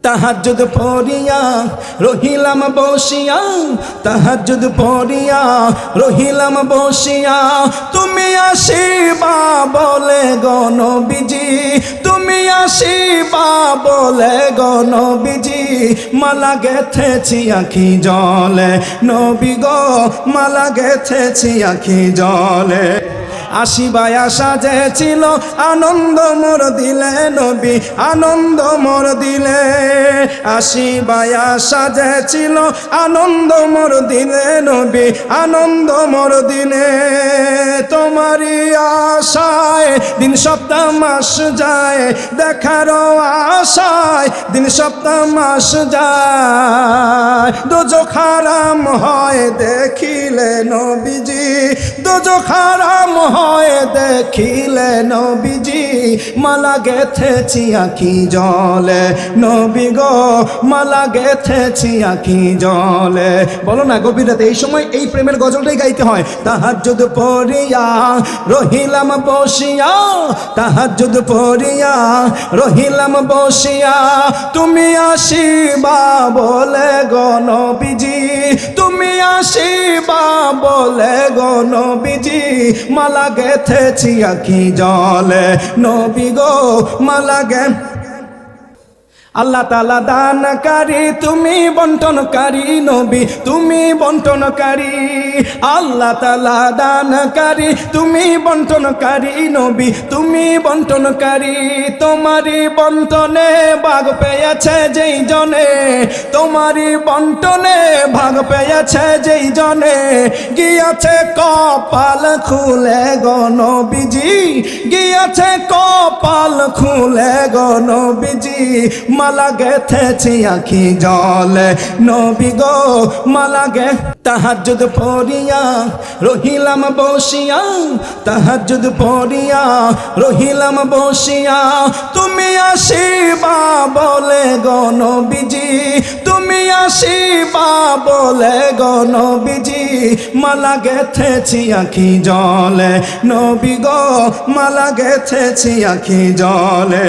তাহাজ্জুদ পড়িয়া রহিলাম বসিয়া, তাহাজ্জুদ পড়িয়া রহিলাম বসিয়া, তুমি আসিবা বলে গো নবীজি, তুমি আসিবা বলে গো নবীজি, মালা গেথেছি আখি জলে, নবী গো মালা গেথেছি আখি জলে। আসিবায় আশা যে ছিল আনন্দ মোর দিলে নবী, আনন্দ মোর দিলে। আসিবায় আশা যে ছিল আনন্দ মোর দিলে নবী, আনন্দ মোর দিলে। তোমারই আশায় দিন সপ্তাহ মাস যায়, দেখার আশায় দিন সপ্তাহ মাস যায়। দোজখ হারাম হয় দেখিলে নবীজি, দোজখ হারাম হয় দেখিলে নবীজি, মালা গেথেছি আখি জলে, নবী গো মালা গেথেছি আখি জলে। বলো না গভীর রাতে এই সময় এই প্রেমের গজলটাই গাইতে হয়। তাহাজ্জুদ পড়িয়া রহিলাম বসিয়া, তাহাজ্জুদ পড়িয়া রহিলাম বসিয়া, তুমি আসিবা বলে গো নবীজি, তুমি আসিবা বলে গো নবীজি, মালা গেথেছি আখি জলে, নবী গো মালা গে। আল্লাহ তাআলা দানকারী তুমি বন্টনকারী নবী, তুমি বন্টনকারী। আল্লাহ তাআলা দানকারী তুমি বন্টনকারী নবী, তুমি বন্টনকারী। তোমারই বন্টনে ভাগ পেয়েছে যেই জনে, তোমারই বন্টনে ভাগ পেয়েছে যেই জনে, গিয়াছে কপাল খুলে গো নবীজি, গিয়াছে কপাল খুলে গো নবীজি, মালা গেথেছি আখি জলে, নবী গো মালা গে। তাহাজ্জুদ পড়িয়া রহিলাম বসিয়া, তাহাজ্জুদ পড়িয়া রহিলাম বসিয়া, তুমি আসিবা বলে গো নবীজি, তুমি আসিবা বলে গো নবীজি, মালা গেথেছি আখি জলে, নবী গো মালা গেথেছি আখি জলে।